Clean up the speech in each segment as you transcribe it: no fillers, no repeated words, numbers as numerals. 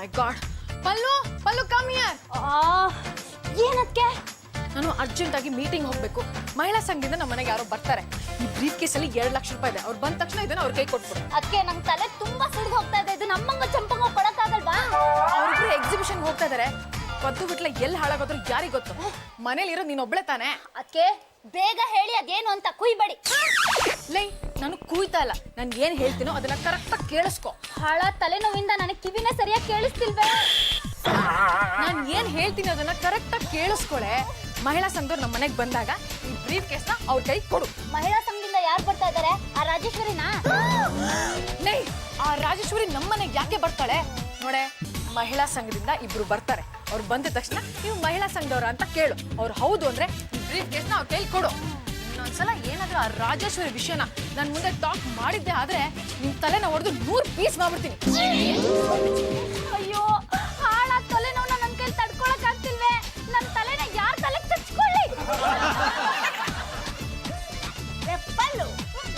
My god. Pallu pallu come here. ಏನಕ್ಕೆ? ನಾನು urgent ಆಗಿ ಮೀಟಿಂಗ್ ಹೋಗ್ಬೇಕು. ಮಹಿಳಾ ಸಂಘದಿಂದ ನಮ್ಮ ಮನೆಗೆ ಯಾರೋ ಬರ್ತಾರೆ. ಈ ಬ್ರೀಫ್ ಕೇಸಲ್ಲಿ 2 ಲಕ್ಷ ರೂಪಾಯಿ ಇದೆ. ಅವ್ರು ಬಂದ ತಕ್ಷಣ ಇದನ್ನ ಅವ್ರ ಕೈ ಕೊಟ್ಬಿಡು. ಅದಕ್ಕೆ ನಮ್ ತಲೆ ತುಂಬಾ ಸಿಡಿದು ಹೋಗ್ತಾ ಇದೆ. ಇದು ನಮ್ಮಂಗ ಚಂಪಂಗ ಕೊಡಕ್ಕಾಗಲ್ವಾ? ಅವ್ರಿಬ್ರು ಎಕ್ಸಿಬಿಷನ್ ಹೋಗ್ತಾ ಇದಾರೆ. ಕದ್ದು ಬಿಟ್ಲೆ ಎಲ್ಲಿ ಹಾಳಾಗೋದ್ರು ಯಾರಿಗ್ ಗೊತ್ತು? ಮನೇಲಿರೋ ನೀನ್ ಒಬ್ಳೆ ತಾನೆ. ಅದಕ್ಕೆ ಬೇಗ ಹೇಳಿ ಅದೇನು ಅಂತ ಕುಯ್ಬೇಡಿ. ಲೈ, ನಾನು ಕೂಯ್ತಾ ಇಲ್ಲ. ನಾನು ಏನ್ ಹೇಳ್ತೀನೋ ಅದನ್ನ ಕರೆಕ್ಟಾಗಿ ಕೇಳಿಸ್ಕೊ. ಹಾಳ ತಲೆನೋವಿಂದ ನನಗೆ ಕಿವಿನೇ ಸರಿಯಾಗಿ ಕೇಳಿಸ್ತಿಲ್ವೇ? ನಾನು ಏನ್ ಹೇಳ್ತೀನಿ ಅದನ್ನ ಕರೆಕ್ಟಾಗಿ ಕೇಳಿಸ್ಕೊಳೆ. ಮಹಿಳಾ ಸಂಘದವ್ರು ನಮ್ಮ ಮನೆಗೆ ಬಂದಾಗ ಈ ಬ್ರೀಫ್ ಕೇಸ್ನ ಅವ್ರ ಕೈ ಕೊಡು. ಮಹಿಳಾ ಸಂಘದಿಂದ ಯಾರು ಬರ್ತಾ ಇದಾರೆ? ಆ ರಾಜೇಶ್ವರಿನಾ? ಲೈ, ಆ ರಾಜೇಶ್ವರಿ ನಮ್ಮ ಮನೆಗೆ ಯಾಕೆ ಬರ್ತಾಳೆ ನೋಡೆ? ಮಹಿಳಾ ಸಂಘದಿಂದ ಇಬ್ರು ಬರ್ತಾರೆ. ಅವ್ರು ಬಂದ ತಕ್ಷಣ ನೀವು ಮಹಿಳಾ ಸಂಘದವ್ರ ಅಂತ ಕೇಳು. ಅವ್ರು ಹೌದು ಅಂದ್ರೆ ಈ ಬ್ರೀಫ್ ಕೇಸ್ನ ಅವ್ರ ಕೈಲಿ ಕೊಡು. ಇನ್ನೊಂದ್ಸಲ ಏನಾದ್ರೂ ಆ ರಾಜೇಶ್ವರಿ ವಿಷಯನ ನನ್ನ ಮುಂದೆ ಟಾಕ್ ಮಾಡಿದ್ದೆ ಆದ್ರೆ ನಿಮ್ ತಲೆನ ಹೊಡೆದು 100 ಪೀಸ್ ಮಾಡ್ಬಿಡ್ತೀನಿ. ಅಯ್ಯೋ, ಹಾಳ ತಲೆನೋವನ್ನ ನನ್ನ ಕೈಲಿ ತಡ್ಕೊಳಕ್ ಆಗ್ತಿಲ್ವೇ? ನನ್ನ ತಲೆನ ಯಾರ ತಲೆಗೆ ಚಚ್ಕೊಳ್ಳಿ? ಪಲ್ಲು,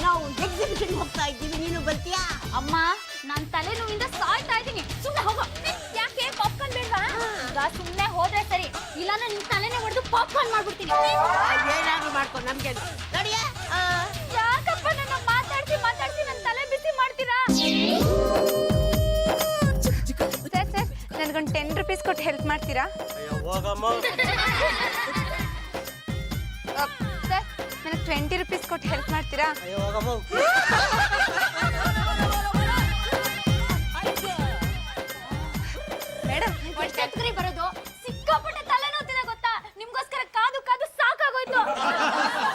ನಾವು ಎಕ್ಸಿಬಿಷನ್ ಹೋಗ್ತಾ ಇದ್ದೀವಿ, ನೀನು ಬರ್ತೀಯಾ? ಅಮ್ಮ, ನನ್ನ ತಲೆನೋವಿಂದ ಸಾಯ್ತಾ ಇದ್ದೀನಿ. ಸುಮ್ಮನೆ ಹೋಗೋ. ಯಾಕೆ ಪಾಪ್ಕಾರ್ನ್ ಬೇಡವಾ? ಈಗ ಸುಮ್ಮನೆ ಹೋದ್ರೆ ಸರಿ, ಇಲ್ಲಾಂದ್ರೆ ನಿನ್ ತಲೆನೇ ಹೊಡೆದು ಪಾಪ್ಕಾರ್ನ್ ಮಾಡ್ಬಿಡ್ತೀನಿ. ಏನಾದ್ರು ಮಾಡ್ಕೊ, ನಮ್ಗೆ ನೋಡಿಯಾ? ಯಾಕಪ್ಪ ನನ್ನ ಮಾತಾಡ್ಸಿ ನನ್ನ ತಲೆ ಬಿಸಿ ಮಾಡ್ತೀರಾ? ಸರ್ ನನಗೊಂದು 10 ರೂಪೀಸ್ ಕೊಟ್ಟು ಹೆಲ್ಪ್ ಮಾಡ್ತೀರಾ? ಸರ್ ನನಗೆ 20 ರೂಪೀಸ್ ಕೊಟ್ಟು ಹೆಲ್ಪ್ ಮಾಡ್ತೀರಾ? ಮೇಡಮ್, ಎಷ್ಟೊತ್ತಿಗೆ ಬರೋದು? ಸಿಕ್ಕಾಪಟ್ಟೆ ತಲೆನೋವ್ತಿದೆ ಗೊತ್ತಾ? ನಿಮ್ಗೋಸ್ಕರ ಕಾದು ಕಾದು ಸಾಕಾಗೋಯ್ತು.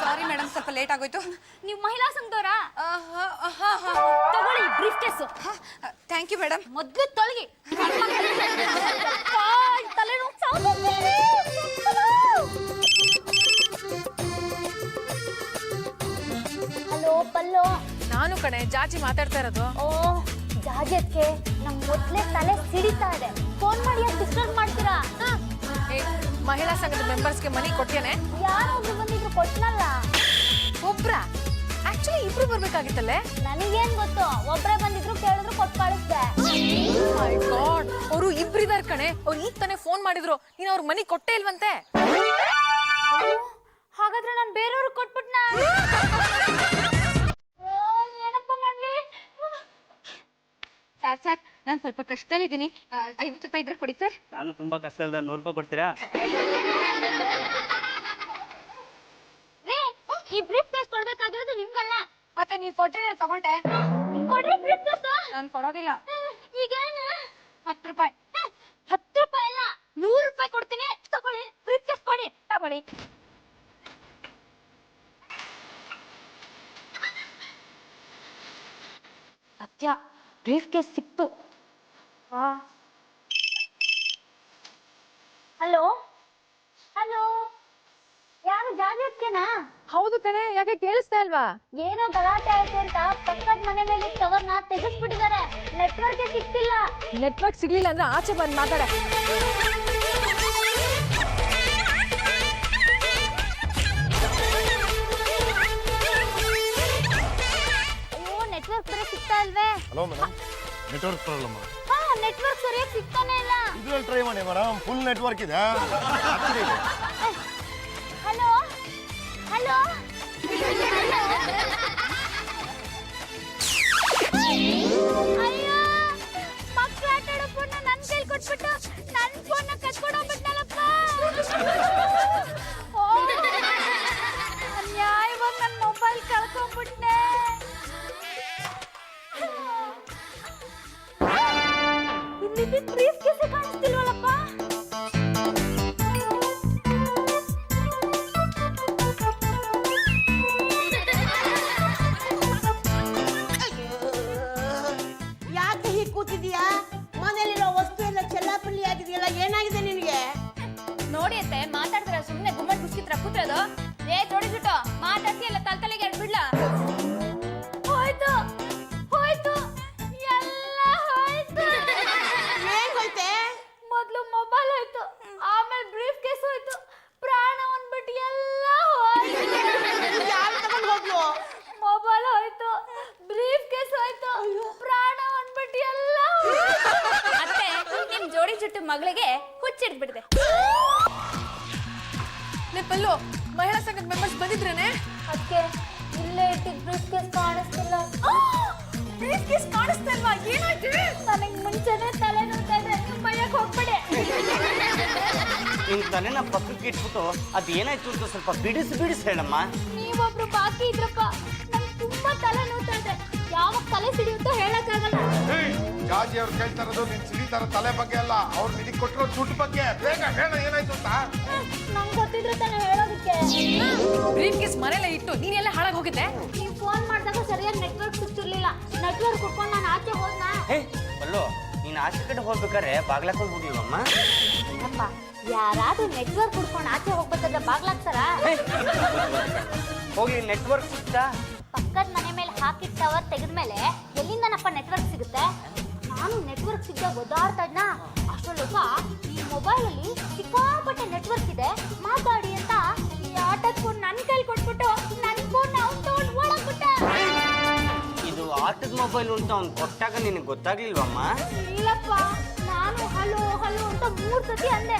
ಸಾರಿ ಮೇಡಮ್, ಸ್ವಲ್ಪ ಲೇಟ್ ಆಗೋಯ್ತು. ನೀವು ಮಹಿಳಾ ಸಂಘದವರಾ? ತಗೊಳ್ಳಿ briefcase. Thank you madam. ಮೊದ್ಲು ತೊಲಗಿ. ತಲೆನೋವು ಸಾಕಾಗ್ತಿದೆ. ಹಲೋ ಪಲ್ಲು. ನಾನು ಕಣೆ ಜಾಜಿ ಮಾತಾಡ್ತಾ ಇರೋದು. ಓ ಜಾಜಕ್ಕೆ ನಮ್ ಮೊದ್ಲೇ ತಲೆ ಸಿಡಿತಾ ಇದೆ. ಫೋನ್ ಮಾಡಿ ಯಾಕೆ ಡಿಸ್ಟರ್ಬ್ ಮಾಡ್ತೀರಾ? ಏ, ಮಹಿಳಾ ಸಂಘದ ಮೆಂಬರ್ಸ್ಗೆ ಮನಿ ಕೊಟ್ಟೇನೆ. ಯಾರೋ ಒಬ್ರು ಬಂದಿದ್ರು, ಕೊಟ್ನಲ್ಲ. ಒಬ್ರ? ಆಕ್ಚುಲಿ ಇಬ್ರು ಬರ್ಬೇಕಾಗಿತ್ತಲ್ಲೇ. ನನಗೇನ್ ಗೊತ್ತು, ಒಬ್ರೇ ಬಂದಿದ್ರು, ಕೇಳಿದ್ರು, ಕೊಟ್ಟು ಕಳಿಸ್ದೆ. ಮೈ ಗಾಡ್, ಅವರು ಇಬ್ರಿದಾರ್ ಕಣೆ. ಅವ್ರು ಈಗ ತಾನೇ ಫೋನ್ ಮಾಡಿದ್ರು. ನೀನ್ ಅವ್ರ ಮನಿ ಕೊಟ್ಟೇ ಇಲ್ವಂತೆ. ಹಾಗಾದ್ರೆ ನಾನು ಬೇರೆಯವ್ರಿಗೆ ಕೊಟ್ಬಿಟ್ನ? ಏನಪ್ಪ ಮಾಡ್ಲಿ? ಸರ್ ನಾನು ಸ್ವಲ್ಪ ಕಷ್ಟದಲ್ಲಿದ್ದೀನಿ. 50 ರೂಪಾಯಿ ಇದ್ರೆ ಕೊಡಿ ಸರ್. ನಾನು ತುಂಬಾ ಕಷ್ಟದ 100 ರೂಪಾಯಿ ಕೊಡ್ತೀರಾ? ಈ ಬ್ರೀಫ್ ಕೇಸ್ ಕೊಡ್ಬೇಕಾಗಿರೋದು ನಿಮ್ಗಲ್ಲ. ಮತ್ತೆ ನೀವು ಕೊಟ್ಟರೆ ನಾನು ತಗೊಂಡೆ. ಕೊಡ್ರಿ ಬ್ರೀಫ್ ಕೇಸ್. ನಾನು ಕೊಡೋದಿಲ್ಲ. ಈಗ 10 ರೂಪಾಯಿ. 10 ರೂಪಾಯಿ ಅಲ್ಲ, 100 ರೂಪಾಯಿ ಕೊಡ್ತೀನಿ. ತಗೊಳ್ಳಿ, ಬ್ರೀಫ್ ಕೇಸ್ ಕೊಡಿ. ತಗೊಳ್ಳಿ. ಸತ್ಯ, ಬ್ರೀಫ್ ಕೇಸ್ ಸಿಕ್ತು. ಹಲೋ ಹಲೋ, ಯಾರು ಜಾಜಿ ಅಕ್ಕೇನಾ? ಹೌದು ಕಣೆ, ಯಾಕೆ ಕೇಳಿಸ್ತಾ ಇಲ್ವಾ? ಏನೋ ಗಲಾಟೆ ಆಯ್ತು ಅಂತ ಪಕ್ಕದ ಮನೆ ಮೇಲೆ ಟವರ್ನ ತೆಗೆಸ್ಬಿಟ್ಟಿದ್ದಾರೆ. ನೆಟ್ವರ್ಕ್ ಸಿಕ್ತಿಲ್ಲ. ನೆಟ್ವರ್ಕ್ ಸಿಗ್ಲಿಲ್ಲ ಅಂದ್ರೆ ಆಚೆ ಬಂದು ಮಾತಾಡ. ಅಯ್ಯೋ, ನೆಟ್ವರ್ಕ್ ಬರೀ ಸಿಗ್ತಾ ಇಲ್ವೇ? Hello madam, network problem. ಹಾ, ನೆಟ್ವರ್ಕ್ ಸರಿಯಾಗಿ ಸಿಗ್ತಾನೆ ಇಲ್ಲ. ಇದ್ರಲ್ಲಿ ಟ್ರೈ ಮಾಡಿ ಮೇಡಮ್, ಫುಲ್ ನೆಟ್ವರ್ಕ್ ಇದೆ. Hello hello. ಅಯ್ಯೋ, ಮಕ್ಕಳು ಆಟ ಆಡೋ ಫೋನ್ನ ನನ್ನ ಕೈಲಿ ಕೊಟ್ಬಿಟ್ಟು ನನ್ನ ಫೋನ್ನ ಕಸ್ಕೊಂಡೋಗ್ಬಿಟ್ನಲ್ಲಪ್ಪ. ಅನ್ಯಾಯವಾಗಿ ನನ್ನ ಮೊಬೈಲ್ ಕಳ್ಕೊಂಡ್ಬಿಟ್ನೆ. ಇಲ್ಲಿ ಬ್ರೀಫ್ ಕೇಸ್ ಕಾಣಿಸ್ತಿಲ್ವಲ್ಲಪ್ಪ. ಯಾಕೆ ಹೀಗೆ ಕೂತಿದ್ಯಾ? ಮನೇಲಿರೋ ವಸ್ತು ಎಲ್ಲ ಚೆಲ್ಲಾಪಲ್ಲಿ ಆಗಿದೆಯಲ್ಲ, ಏನಾಗಿದೆ ನಿನಗೆ? ನೋಡಿ ಅತ್ತೆ, ಮಾತಾಡ್ತಾರ ಸುಮ್ಮನೆ ಗುಮ್ಮಟ್ ಮುಸ್ಕಿತ್ರ ಕೂತ್ರೋದು. ಜೋಡಿಸ್ಬಿಟ್ಟು ಮಾತಾಡ್ತಿ ಎಲ್ಲ ತಲೆಗೆ ಎಡ್ಬಿಡ್ಲ. ಹೋಯ್ತು ಹೋಯ್ತು, ಎಲ್ಲ ಹೋಯ್ತು. ಏನ್ ಹೋಯ್ತೆ? ಮೊದ್ಲು ಮೊಬೈಲ್ ಹೋಯ್ತು, ಆಮೇಲೆ ಬ್ರೀಫ್ ಕೇಸ್ ಹೋಯ್ತು, ಪ್ರಾಣ ಒಂದ್ಬಿಟ್ಟು ಎಲ್ಲ ಹೋಯ್ತು. ಯಾರು ತಗೊಂಡು ಹೋಗ್ಲು? ಮೊಬೈಲ್ ಹೋಯ್ತು, ಬ್ರೀಫ್ ಕೇಸ್ ಹೋಯ್ತು, ಪ್ರಾಣ ಒಂದ್ಬಿಟ್ಟು ಎಲ್ಲ ಹೋಯ್ತು. ಅತ್ತೆ, ನಿಮ್ ಚುಟ್ಟು ಮಗಳಿಗೆ ಹುಚ್ಚಿಡ್ಬಿಡ್ದೆ. ಪಲ್ಲು ಮಹಿಳಾ ಸಂಘದ ಮೆಂಬರ್ಸ್ ಬಂದಿದ್ರೇನೆ? ಅದಕ್ಕೆ ಇಲ್ಲೇ ಇಟ್ಟಿದ್ ಬ್ರೀಫ್ ಕೇಸ್ ಕಾಣಿಸ್ತಿಲ್ಲ. ಬ್ರೀಫ್ ಕೇಸ್ ಕಾಣಿಸ್ತಾ ಇಲ್ವಾ? ಏನಾಯ್ತು? ನನಗೆ ಮುಂಚೆನೆ ತಲೆ ನೋಡ್ತಾ ಇದ್ರೆ ನೀವು ಮನೆಗೆ ಹೋಗ್ಬೇಡಿ. ನಿನ್ ತಲೆನ ಪಕ್ಕಕ್ಕೆ ಇಟ್ಬಿಟ್ಟು ಅದೇನಾಯ್ತು ಅಂತ ಸ್ವಲ್ಪ ಬಿಡಿಸಿ ಹೇಳಮ್ಮ. ನೀವೊಬ್ರು ಬಾಕಿ ಇದ್ರಪ್ಪ. ನಂಗೆ ತುಂಬಾ ತಲೆ ನೋಡ್ತಾ ಇದೆ. ಯಾವಾಗ ತಲೆ ಸಿಡಿಯುತ್ತೋ ಹೇಳಕ್ಕಾಗಲ್ಲ. ಜಾಜಿ ಅವ್ರು ಕೇಳ್ತಾ ಇರೋದು ನಿನ್ ಸಿಡಿತಾರ ತಲೆ ಬಗ್ಗೆ ಅಲ್ಲ, ಅವ್ರು ನಿನಗೆ ಕೊಟ್ಟಿರೋ ದುಡ್ಡು ಬಗ್ಗೆ. ಬೇಗ ಹೇಳ ಏನಾಯ್ತು ಅಂತ. ನಂಗೆ ಗೊತ್ತಿದ್ರೆ ತಾನೇ ಹೇಳೋದಕ್ಕೆ. ಬ್ರೀಫ್ ಕೇಸ್ ಮನೇಲೆ ಇಟ್ಟು ನೀನೆಲ್ಲ ಹಾಳಾಗಿ ಹೋಗಿದ್ದೆ? ನೀವು ಫೋನ್ ಮಾಡಿದಾಗ ಸರಿಯಾಗಿ ನೆಟ್ವರ್ಕ್ ಸಿಗ್ತಿರ್ಲಿಲ್ಲ. ನೆಟ್ವರ್ಕ್ ಕುಟ್ಕೊಂಡು ನಾನು ಆಚೆ ಹೋದ್ನಾ? ಹೇ ಅಲ್ಲೋ, ನೀನ್ ಆಚೆ ಕಡೆ ಹೋಗ್ಬೇಕಾರೆ ಬಾಗ್ಲಾಕೊಂಡು ಹೋಗಿಲ್ವಮ್ಮ? ಅಪ್ಪ, ಯಾರಾದ್ರೂ ನೆಟ್ವರ್ಕ್ ಕುಡ್ಕೊಂಡು ಆಚೆ ಹೋಗ್ಬೇಕಾದ್ರೆ ಬಾಗ್ಲಾಗ್ತಾರ? ಹೋಗಿ ನೆಟ್ವರ್ಕ್ ಸಿಗ್ತಾ? ಪಕ್ಕದ ಮನೆ ಮೇಲೆ ಹಾಕಿದ ಟವರ್ ತೆಗೆದ್ಮೇಲೆ ಎಲ್ಲಿಂದನಪ್ಪ ನೆಟ್ವರ್ಕ್ ಸಿಗುತ್ತೆ? ನಾನು ನೆಟ್ವರ್ಕ್ ಸಿಗದೆ ಒದ್ದಾಡ್ತಾ ಇದ್ನ. ಅಷ್ಟೊಳಗ ಈ ಮೊಬೈಲಲ್ಲಿ ಸಿಕ್ಕಾಪಟ್ಟೆ ನೆಟ್ವರ್ಕ್ ಇದೆ, ಮಾತಾಡಿ ಅಂತ ಈ ಆಟದ ಫೋನ್ ನನ್ನ ಕೈಲಿ ಕೊಟ್ಬಿಟ್ಟು ನನ್ನ ಫೋನ್ ಅವ್ನು ತಗೊಂಡು ಓಡಾಕ್ಬಿಟ್ಟ. ಇದು ಆಟದ ಮೊಬೈಲ್ ಅಂತ ಅವ್ನು ಕೊಟ್ಟಾಗ ನಿನಗೆ ಗೊತ್ತಾಗ್ಲಿಲ್ವಮ್ಮ? ಇಲ್ಲಪ್ಪ, ನಾನು ಹಲೋ ಹಲೋ ಅಂತ 3 ಸತಿ ಅಂದೆ.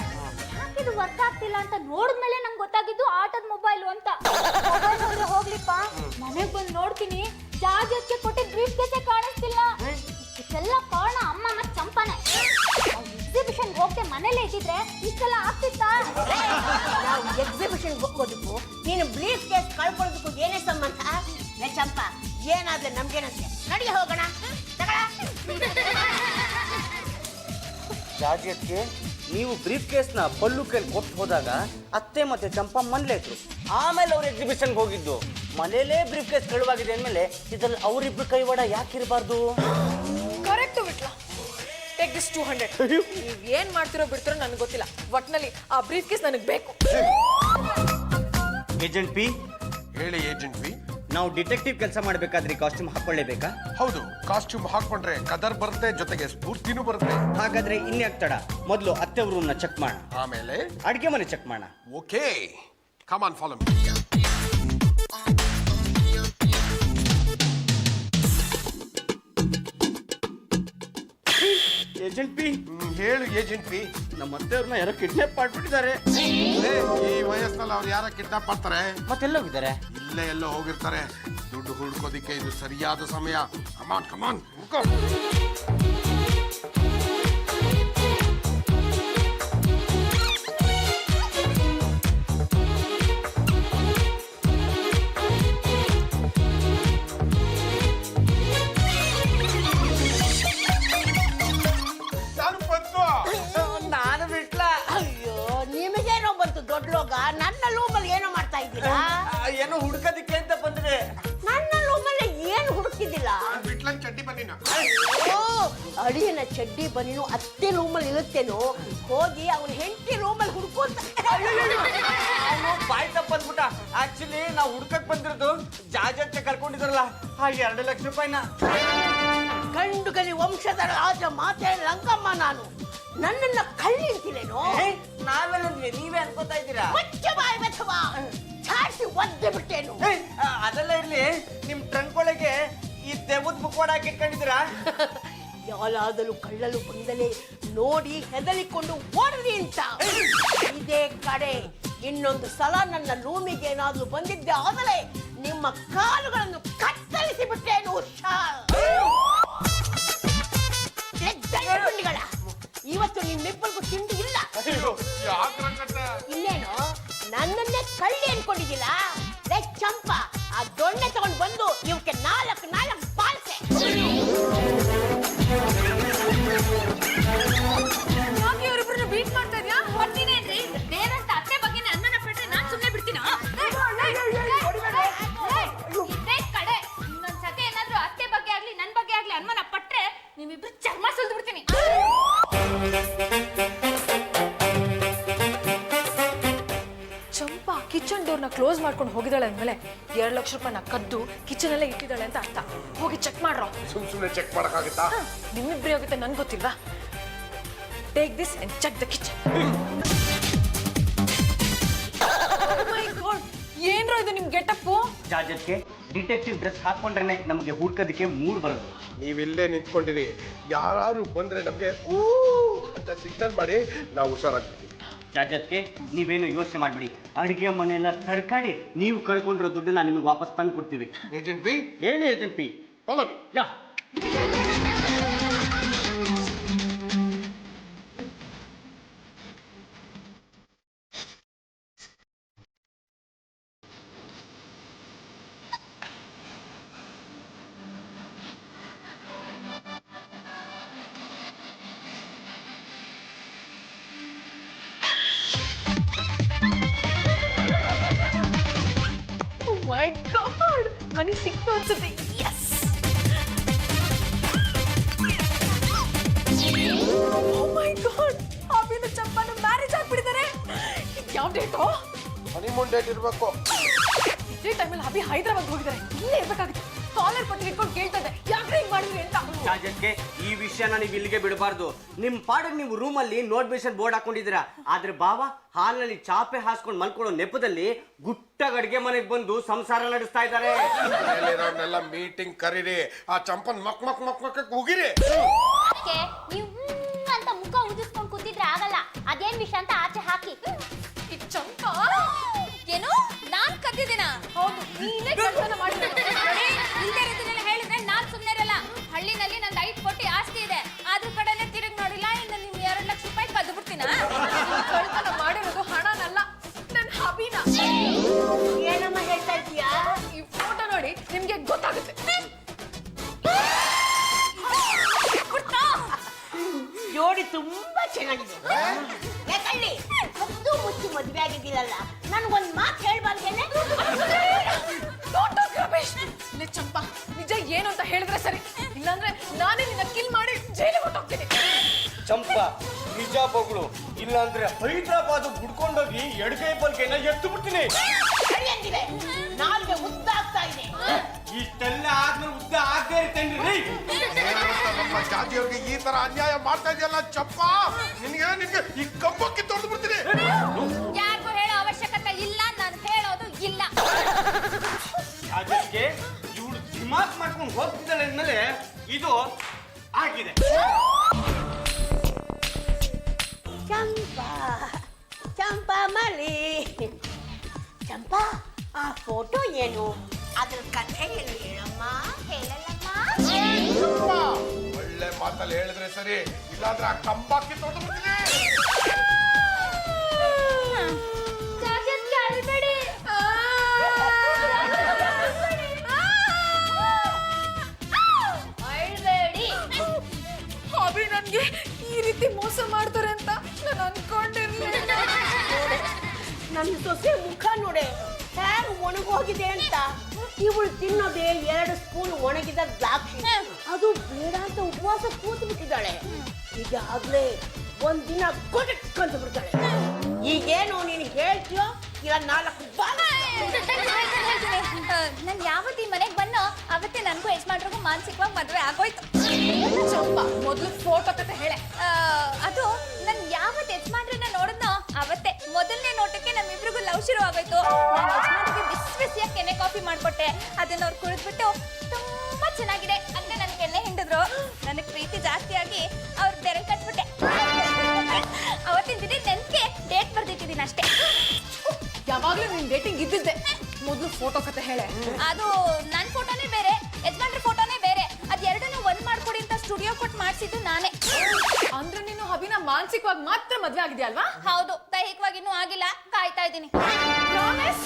ಯಾಕಿದು ವರ್ಕ್ ಆಗ್ತಿಲ್ಲ ಅಂತ ನೋಡಿದ್ಮೇಲೆ ನಂಗೆ ಗೊತ್ತಾಗಿದ್ದು ಆಟದ ಮೊಬೈಲು ಅಂತ. ಮೊಬೈಲ್ ಹೋದ್ರೆ ಹೋಗ್ಲಿಪ್ಪ, ಮನೆಗೆ ಬಂದು ನೋಡ್ತೀನಿ ಜಾಜಕ್ಕೆ ಕೊಟ್ಟಿದ್ದ ಬ್ರೀಫ್ ಕೇಸೇ ಕಾಣಿಸ್ತಿಲ್ಲ. ಇದೆಲ್ಲ ಕಾರಣ ಅಮ್ಮ ಮತ್ತೆ ಚಂಪಾನೆ. ಎಕ್ಸಿಬಿಷನ್ ಹೋಗ್ದೆ ಮನೇಲೆ ಇದ್ದಿದ್ರೆ ಇಷ್ಟೆಲ್ಲ ಆಗ್ತಿತ್ತಾ? ನಾವು ಎಕ್ಸಿಬಿಷನ್ ಹೋಗೋದಕ್ಕೂ ನೀನು ಬ್ರೀಫ್ ಕೇಸ್ ಕಳ್ಕೊಳ್ಳೋದಕ್ಕೂ ಏನೇ ಸಂಬಂಧ? ಲೇ ಚಂಪಾ, ಏನಾದ್ರೆ ನಮ್ಗೇನಂತೆ? ನಡಿ ಹೋಗೋಣ. ಜಾಜಿಯಕ್ಕೆ ನೀವು ಬ್ರೀಫ್ ಕೇಸ್ನ ಪಲ್ಲು ಕೈಲಿ ಕೊಟ್ಟು ಹೋದಾಗ ಅತ್ತೆ ಮತ್ತೆ ಚಂಪಾ ಮನೇಲೆ ಇದ್ರು. ಆಮೇಲೆ ಅವ್ರು ಎಕ್ಸಿಬಿಷನ್ಗೆ ಹೋಗಿದ್ದು. ಮನೇಲೇ ಬ್ರೀಫ್ ಕೇಸ್ ಕಳುವಾಗಿದೆ ಅಂದಮೇಲೆ ಇದ್ರಲ್ಲಿ ಅವರಿಬ್ರು ಕೈವಾಡ ಯಾಕಿರಬಾರ್ದು? ಕರೆಕ್ಟ್ ಬಿಟ್ಲ. Take this 200. ನೀವ್ ಏನ್ ಮಾಡ್ತಿರೋ ಬಿಡ್ತಿರೋ ನನಗೆ ಗೊತ್ತಿಲ್ಲ. ಒಟ್ನಲ್ಲಿ ಆ ಬ್ರೀಫ್ ಕೇಸ್ ನನಗೆ ಬೇಕು. ಏಜೆಂಟ್ ಪಿ, ಹೇಳಿ ಏಜೆಂಟ್ ವಿ. ನಾವು ಡಿಟೆಕ್ಟಿವ್ ಕೆಲಸ ಮಾಡಬೇಕಾದ್ರೆ ಕಾಸ್ಟ್ಯೂಮ್ ಹಾಕೊಳ್ಳೇಬೇಕಾ? ಹೌದು, ಕಾಸ್ಟ್ಯೂಮ್ ಹಾಕೊಂಡ್ರೆ ಕದರ್ ಬರುತ್ತೆ, ಜೊತೆಗೆ ಸ್ಫೂರ್ತಿನೂ ಬರುತ್ತೆ. ಹಾಗಾದ್ರೆ ಇನ್ಯಾಕ್ ತಡ, ಮೊದಲು ಅತ್ತೆ ರೂಮ್ನ ಚೆಕ್ ಮಾಡೋಣ, ಆಮೇಲೆ ಅಡಿಗೆ ಮನೆ ಚೆಕ್ ಮಾಡೋಣ. Okay, come on follow me. Agent P, ಹೇಳು ಏಜೆಂಟ್ ವಿ. ನಮ್ಮ ಅತ್ತೆಯವ್ರನ್ನ ಯಾರೋ ಕಿಡ್ನಾಪ್ ಮಾಡ್ಬಿಟ್ಟಿದ್ದಾರೆ. ಈ ವಯಸ್ಸಲ್ಲಿ ಅವ್ರು ಯಾರ ಕಿಡ್ನಾಪ್ ಮಾಡ್ತಾರೆ? ಮತ್ತೆಲ್ಲೋಗಿದ್ದಾರೆ? ಇಲ್ಲೇ ಎಲ್ಲೋ ಹೋಗಿರ್ತಾರೆ. ದುಡ್ಡು ಹುಡ್ಕೋದಿಕ್ಕೆ ಇದು ಸರಿಯಾದ ಸಮಯ. ಕಮಾನ್ ಕಮಾನ್. ನಾನು ಬಿಟ್ಲ. ಅಯ್ಯೋ, ನಿಮಗೇನೋ ಬಂತು ದೊಡ್ಡ ಲೋಗ. ನನ್ನ ರೂಮಲ್ಲಿ ಏನೋ ಮಾಡ್ತಾ ಇದ್ದೀರಾ? ಏನೋ ಹುಡ್ಕೋದಿಕ್ಕೆ ಅಂತ ಬಂದ್ರೆ. ನನ್ನ ರೂಮಲ್ಲಿ ಏನು ಹುಡುಕಿದ್ದಿಲ್ಲ. ಬಿಟ್ಲನ್ ಚಡ್ಡಿ ಬನ್ನಿನ. ಓ, ಅಳಿಯನ ಚಡ್ಡಿ ಬನ್ನಿನು ಅತ್ತೆ ರೂಮಲ್ಲಿ ಇರುತ್ತೇನೋ. ಹೋಗಿ ಅವನ ಹೆಂಡತಿ ರೂಮಲ್ಲಿ ಹುಡ್ಕೋತ. ಬಾಯ್ ತಪ್ಪಂದ್ಬಿಟ್ಟ. ಆಕ್ಚುಲಿ ನಾವು ಹುಡ್ಕಕ್ ಬಂದಿರೋದು ಜಾಜತ್ತೆ ಕರ್ಕೊಂಡಿದ್ರಲ್ಲ ಆ 2 ಲಕ್ಷ ರೂಪಾಯಿನ. ಗಂಡು ಗಲಿ ವಂಶದ ರಾಜ ಮಾತೆ ಲಂಕಮ್ಮ ನಾನು. ನನ್ನನ್ನ ಕಳ್ಳಿ ಅಂತಿಲೇನೋ? ನಾವೆಲ್ಲಂದ್ವಿ, ನೀವೇ ಅನ್ಕೋತಾ ಇದ್ದೀರಾ? ಮುಚ್ಚ ಬಾಯ್ ಬೆಚ್ಚವ, ಛಾಡ್ಸಿ ಒದ್ದೆ ಬಿಟ್ಟೇನು. ಅದೆಲ್ಲ ಇರ್ಲಿ, ನಿಮ್ ಟ್ರಂಕ್ ಒಳಗೆ ಈ ದೆವ್ವದ ಮುಖವಾಡ ಹಾಕಿ ಇಟ್ಕೊಂಡಿದ್ದೀರಾ? ಯಾರಾದರೂ ಕಳ್ಳಲು ಬಂದಲೇ ನೋಡಿ ಹೆದರಿಕೊಂಡು ಓಡ್ರಿ ಅಂತ. ಇದೇ ಕಡೆ ಇನ್ನೊಂದು ಸಲ ನನ್ನ ರೂಮಿಗೆ ಏನಾದ್ರೂ ಬಂದಿದ್ದೆ ಆದರೆ ನಿಮ್ಮ ಕಾಲುಗಳನ್ನು ಕತ್ತರಿಸಿ ಬಿಟ್ಟೇನು. ಇವತ್ತು ನಿಮ್ಮಿಬ್ಬರಿಗೂ ತಿಂಡಿ ಇಲ್ಲ. ಇಲ್ಲೇನೋ ನನ್ನನ್ನೇ ಕಳ್ಳಿ ಅನ್ಕೊಂಡಿದ್ದಿಲ್ಲ. ಲೇ ಚಂಪಾ, ಆ ದೊಣ್ಣೆ ತಗೊಂಡು ಬಂದು ಇವಕ್ಕೆ 4 ಪಾಲ್ಸೆ. ಯಾಕೆ ಇವರಿಬ್ರನ್ನ ಬೀಟ್ ಮಾಡ್ತಾ ಇದ್ಯಾ? ಬರ್ತೀನೇನ್ರಿ? ಬೇರಂತ ಅತ್ತೆ ಬಗ್ಗೆ ಅನುಮಾನ ಪಟ್ರೆ ನಾನ್ ಸುಮ್ನೆ ಬಿಡ್ತೀನ? ಇದೇ ಕಡೆ ಇನ್ನೊಂದ್ಸತಿ ಏನಾದ್ರೂ ಅತ್ತೆ ಬಗ್ಗೆ ಆಗ್ಲಿ ನನ್ ಬಗ್ಗೆ ಆಗ್ಲಿ ಅನುಮಾನ ಪಟ್ರೆ ನೀವಿಬ್ರು ಚರ್ಮ ಸುಲ್ದು ಬಿಡ್ತೀನಿ. ಚಂಪಾ ಕಿಚನ್ ಡೋರ್ನ ಕ್ಲೋಸ್ ಮಾಡ್ಕೊಂಡು ಹೋಗಿದ್ದಾಳೆ ಅಂದ್ಮೇಲೆ 2 ಲಕ್ಷ ರೂಪಾಯಿನ ಕದ್ದು ಕಿಚನ್ ಅಲ್ಲೇ ಇಟ್ಟಿದ್ದಾಳೆ ಅಂತ ಅರ್ಥ. ಹೋಗಿ ಚೆಕ್ ಮಾಡ್ರೋ. ಸುಮ್ನೆ ಚೆಕ್ ಮಾಡಕ್ಕಾಗತ್ತಾ? ನಿಮ್ಮಿಬ್ರಿ ಆಗುತ್ತೆ ನನ್ಗೆ ಗೊತ್ತಿಲ್ವಾ? Take this and check the kitchen. ಏನ್ರೋ ಇದು ನಿಮ್ ಗೆಟಪ್ಪು? ಜಾಜತ್ಗೆ ಡಿಟೆಕ್ಟಿವ್ ಡ್ರೆಸ್ ಹಾಕೊಂಡ್ರೆ ನಮಗೆ ಹುಡ್ಕೋದಕ್ಕೆ ಮೂಡ್ ಬರೋದು. ನೀವಿಲ್ಲೇ ನಿಂತ್ಕೊಂಡಿರಿ, ಯಾರು ಬಂದ್ರೆ ನಮ್ಗೆ ಊ ಅಂತ ಸಿಗ್ನಲ್ ಮಾಡಿ ನಾವು ಹುಷಾರಾಗ್ತೀವಿ. ಜಾಜತ್ಗೆ ನೀವೇನು ಯೋಚನೆ ಮಾಡ್ಬಿಡಿ, ಅಡುಗೆ ಮನೆಯೆಲ್ಲ ತಡ್ಕಾಡಿ ನೀವು ಕಳ್ಕೊಂಡಿರೋ ದುಡ್ಡನ್ನ ನಿಮಗೆ ವಾಪಸ್ ತಂದು ಕೊಡ್ತೀವಿ. ಏಜೆಂಟ್ ಬಿ, ಹೇಳಿ ಏಜೆಂಟ್ ಪಿ. follow me. ಯಾ ಮೈ ಗಾಡ್, ಮನಿ ಸಿಕ್ತು ಅನ್ಸುತ್ತೆ. ಎಸ್. ಓ ಮೈ ಗಾಡ್, ಅಭಿನ ಚಂಪನ ಮ್ಯಾರೇಜ್ ಆಗ್ಬಿಟ್ಟಿದ್ದಾರೆ. ಯಾವ ಡೇಟು? ಹನಿಮೂನ್ ಡೇಟ್ ಇರ್ಬೇಕು. ಇದೇ ಟೈಮಲ್ಲಿ ಅಭಿ ಹೈದರಾಬಾದ್ ಹೋಗಿದ್ದಾರೆ. ಇಲ್ಲೇ ಇರ್ಬೇಕಾಗಿತ್ತು. ಕಾಲರ್ ಪಟ್ಟಿ ಇಟ್ಕೊಂಡು ಕೇಳ್ತಾ ಇದ್ದೆ, ಯಾಕ್ರೆ ಹಿಂಗ್ ಮಾಡಿದ್ರಿ ಅಂತ. ಜಾಜತ್ಗೆ ಈ ವಿಷಯನ ನೀವು ಇಲ್ಲಿಗೆ ಬಿಡಬಾರ್ದು. ನಿಮ್ಮ ಪಾಡಿಗೆ ನೀವು ರೂಮಲ್ಲಿ ನೋಟಿಫಿಕೇಶನ್ ಬೋರ್ಡ್ ಹಾಕೊಂಡಿದ್ದೀರಾ, ಆದ್ರೆ ಬಾವ ಹಾಲ್ನಲ್ಲಿ ಚಾಪೆ ಹಾಸ್ಕೊಂಡು ಮಲ್ಕೊಳ್ಳೋ ನೆಪದಲ್ಲಿ ಗುಟ್ಟಾಗ ಅಡ್ಗೆ ಮನೆಗೆ ಬಂದು ಸಂಸಾರ ನಡೆಸ್ತಾ ಇದ್ದಾರೆ. ಮನೆಯಲ್ಲಿರೋರ್ನೆಲ್ಲ ಮೀಟಿಂಗ್ ಕರೀರಿ, ಆ ಚಂಪನ್ ಮಕ್ ಮಕ್ ಮಕ್ ಮಕ್ ಹೋಗಿರಿ. ಅದಕ್ಕೆ ನೀವು ಅಂತ ಮುಖ ಉದಿಸ್ಕೊಂಡು ಕೂತಿದ್ರೆ ಆಗಲ್ಲ. ಅದೇನ್ ವಿಷಯ ಅಂತ ಆಚೆ ಹಾಕಿ. ಈ ಚಂಪ ಏನು ನಾನ್ ಕದ್ದಿದ್ದೀನ? ಹೌದು, ನೀನೇ ಕಳ್ತನ ಮಾಡಿದ್ರೆ. ಇಲ್ದೇ ಇರೋದನ್ನೆಲ್ಲ ಹೇಳಿದ್ರೆ ನಾನ್ ಸುಮ್ಮನೆ ಇರಲ್ಲ. ಹಳ್ಳಿನಲ್ಲಿ ನಂದು 5 ಕೋಟಿ ಆಸ್ತಿ ಇದೆ, ಅದ್ರ ಕಡೆನೆ ತಿರುಗಿ ನೋಡಿಲ್ಲ. ಇನ್ನು ನಿಮ್ 2 ಲಕ್ಷ ರೂಪಾಯಿ ಕದ್ದು ಬಿಡ್ತೀನ? ಕಳ್ತನ ಮಾಡಿರೋದು ಹಣನಲ್ಲ, ನನ್ನ ಅಭಿನ. ಏನಮ್ಮ ಹೇಳ್ತಾ ಇದೀಯಾ? ಈ ಫೋಟೋ ನೋಡಿ ನಿಮ್ಗೆ ಗೊತ್ತಾಗುತ್ತೆ. ಜೋಡಿ ತುಂಬಾ ಚೆನ್ನಾಗಿದೆ. ಯಾಕಲ್ಲಿ ಮುದ್ದು ಮುಚ್ಚಿ ಮದ್ವೆ ಆಗಿದ್ದೀರಲ್ಲ, ನನ್ಗೊಂದ್ ಮಾತು ಹೇಳ್ಬಾರ್ದೇನೆ? ರಮೇಶ್, ಲೇ ಚಂಪಾ, ನಿಜ ಏನು ಅಂತ ಹೇಳಿದ್ರೆ ಸರಿ, ಇಲ್ಲಾಂದ್ರೆ ನಾನೇ ನಿನ್ನ ಕಿಲ್ ಮಾಡಿ ಜೈಲಿಗೆ ಹೊಟ್ಟೋಗ್ತೀನಿ. ಚಂಪ ನಿಜ ಬಗಳು, ಇಲ್ಲಾಂದ್ರೆ ಹೈದರಾಬಾದ್ ಗುಡ್ಕೊಂಡೋಗಿ ಎಡಗೈ ಬಲ್ಗೆನ ಎತ್ತು ಬಿಡ್ತೀನಿ. ಸರಿ ಅಂದಿದೆ, ನಾಲ್ಗೆ ಉದ್ದಾಗ್ತಾ ಇದೆ. ಇಷ್ಟೆಲ್ಲ ಆದ್ಮೇಲೆ ಉದ್ದ ಆಗದೆ ಇರ್ತೇನ್ರಿ. ನಮ್ಮ ಜಾತಿಯವ್ರಿಗೆ ಈ ತರ ಅನ್ಯಾಯ ಮಾಡ್ತಾ ಇದೆಯಲ್ಲ ಚಪ್ಪ, ನಿನ್ಗೆ ಈ ಕಂಬಕ್ಕೆ ತೊಡೆದು ಬಿಡ್ತೀನಿ. ಯಾರಿಗೂ ಹೇಳೋ ಅವಶ್ಯಕತೆ ಇಲ್ಲ, ನಾನು ಹೇಳೋದು ಇಲ್ಲ. ಅದಕ್ಕೆ ಇವಳು ದಿಮಾಕ್ ಮಾಡ್ಕೊಂಡು ಹೋಗ್ತಿದ್ದಾಳೆ ಅಂದ್ಮೇಲೆ ಇದು ಆಗಿದೆ. ಚಂಪಾ ಚಂಪಾ ಮಲಿ, ಚಂಪಾ ಆ ಫೋಟೋ ಏನು, ಅದ್ರ ಕಥೆ ಏನು ಹೇಳಮ್ಮ? ಹೇಳಲ್ಲಮ್ಮ. ಚಂಪ, ಒಳ್ಳೆ ಮಾತಲ್ಲಿ ಹೇಳಿದ್ರೆ ಸರಿ, ಇಲ್ಲಾಂದ್ರೆ ಆ ಕಂಬಕ್ಕೆ ತೊಡೆದು ಬಿಡ್ತೀನಿ. ಜಾಜತ್ಗೆ ಅಳ್ಬೇಡಿ. ಅಳ್ಬೇಡಿ. ಅಭಿ ನನ್ಗೆ ಈ ರೀತಿ ಮೋಸ ಮಾಡ್ತಾರೆ ಅಂತ ನಾನು ಅನ್ಕೊಂಡಿರ್ಲಿಲ್ಲ. ನನ್ನ ಸೊಸೆ ಮುಖ ನೋಡೆ ಹೇಗೆ ಒಣಗೋಗಿದೆ ಅಂತ. ಇವಳು ತಿನ್ನೋದೇ 2 ಸ್ಪೂನ್ ಒಣಗಿದ ದ್ರಾಕ್ಷಿ, ಅದು ಬೇಡ ಅಂತ ಉಪವಾಸ ಕೂತು ಬಿಟ್ಟಿದ್ದಾಳೆ. ಈಗಾಗ್ಲೇ ಒಂದಿನ ಕೊಟ್ಟಂತ ಬಿಡ್ತಾಳೆ. ಈಗೇನು ನೀನು ಹೇಳ್ತೀಯೋ ಇಲ್ಲ 4 ಬಾಲ? ನಾನು ಯಾವತ್ತು ಈ ಮನೆಗೆ ಬನ್ನೋ ಅವತ್ತೇ ನನಗೂ ಯಜಮಾನ್ರಿಗೂ ಮಾನಸಿಕವಾಗಿ ಮದುವೆ ಆಗೋಯ್ತು. ಚಂಪ, ಮೊದಲು ಫೋಟೋ ಕತೆ ಹೇಳೆ. ಅದು ನಾನು ಯಾವತ್ತು ಯಜಮಾನ್ರನ್ನ ನೋಡಿದ್ನೋ ಅವತ್ತೇ ಮೊದಲನೇ ನೋಟಕ್ಕೆ ನಮ್ಮಿಬ್ರಿಗೂ ಲವ್ ಶುರು ಆಗೋಯ್ತು. ನಾನು ಯಜಮಾನ್ರಿಗೆ ಬಿಸಿ ಬಿಸಿಯಾಗಿ ಕೆನೆ ಕಾಫಿ ಮಾಡ್ಕೊಟ್ಟೆ. ಅದನ್ನ ಅವ್ರು ಕುಡಿದ್ಬಿಟ್ಟು ತುಂಬಾ ಚೆನ್ನಾಗಿದೆ ಅಂತ ನನ್ ಕೆನ್ನೆ ಹಿಂಡಿದ್ರು. ನನಗೆ ಪ್ರೀತಿ ಜಾಸ್ತಿ ಆಗಿ ಅವ್ರ ಬೆರಳು ಕಟ್ಬಿಟ್ಟೆ. ಅವತ್ತಿನ ದಿನ ನೆನ್ಗೆ ಡೇಟ್ ಬರ್ದಿಟ್ಟಿದ್ದೀನಿ ಅಷ್ಟೇ. ಯಾವಾಗ್ಲೂ ನಿನ್ ಡೇಟಿಂಗ್ ಇದ್ದಿದ್ದೆ. ಮೊದಲು ಫೋಟೋ ಕತೆ ಹೇಳೆ. ಅದು ನನ್ನ ಫೋಟೋನೇ ಬೇರೆ, ಯಜಮಾನ್ರ ಫೋಟೋನೇ ಬೇರೆ. ಅದೆರಡನ್ನೂ ಒಂದ್ ಮಾಡ್ಕೊಡಿ ಅಂತ ಸ್ಟುಡಿಯೋ ಕೊಟ್ಟು ಮಾಡಿಸಿದ್ದು ನಾನೇ. ಅಂದ್ರೆ ನೀನು ಅಭಿನ ಮಾನಸಿಕವಾಗಿ ಮಾತ್ರ ಮದ್ವೆ ಆಗಿದ್ಯಾ ಅಲ್ವಾ? ಹೌದು, ದೈಹಿಕವಾಗಿ ಇನ್ನೂ ಆಗಿಲ್ಲ, ಕಾಯ್ತಾ ಇದ್ದೀನಿ. ಪ್ರಾಮಿಸ್?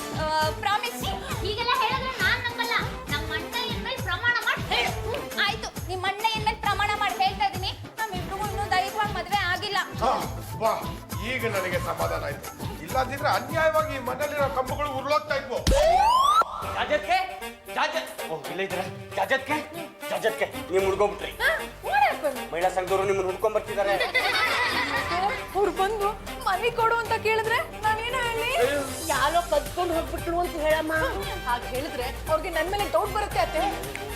ಪ್ರಾಮಿಸ್. ಹೀಗೆಲ್ಲ ಹೇಳಿದ್ರೆ ನಾನ್ ನಂಬಲ್ಲ. ನಮ್ಮ ಅಣ್ಣ ಏನ್ಮೇಲೆ ಪ್ರಮಾಣ ಮಾಡಿ ಹೇಳು. ಆಯ್ತು, ನಿಮ್ಮ ಅಣ್ಣ ಏನ್ಮೇಲೆ ಪ್ರಮಾಣ ಮಾಡಿ ಹೇಳ್ತಾ ಇದ್ದೀನಿ, ನಮ್ಮಿಬ್ರಿಗೂ ಇನ್ನೂ ದೈಹಿಕವಾಗಿ ಮದುವೆ ಆಗಿಲ್ಲ. ವಾ, ಈಗ ನನಗೆ ಸಮಾಧಾನ ಆಯ್ತು. ಇಲ್ಲಾಂದಿದ್ರೆ ಅನ್ಯಾಯವಾಗಿ ಈ ಮನೆಯಲ್ಲಿರೋ ಕಂಬಗಳು ಉರುಳೋಗ್ತಾ ಇದ್ವು. ಜಾಜತ್ಗೆ ಜಾಜತ್ ಇಲ್ಲ ಇದ್ರ ಜಾಜತ್ಗೆ ಜಾಜತ್ಗೆ ನೀವು ಹುಡ್ಕೊಂಡ್ಬಿಟ್ರಿ. ಮಹಿಳಾ ಸಂಘದವರು ನಿಮ್ಮನ್ನು ಹುಡ್ಕೊಂಡ್ ಬರ್ತಿದ್ದಾರೆ. ಅವ್ರು ಬಂದು ಮನೆ ಕೊಡು ಅಂತ ಕೇಳಿದ್ರೆ ನಾನೇನು ಹೇಳಿ? ಯಾರೋ ಕದ್ಕೊಂಡು ಹೋಗ್ಬಿಟ್ರು ಅಂತ ಹೇಳಮ್ಮ. ಹಾಗೆ ಹೇಳಿದ್ರೆ ಅವ್ರಿಗೆ ನನ್ ಮೇಲೆ ಡೌಟ್ ಬರುತ್ತೆ ಅತ್ತೆ.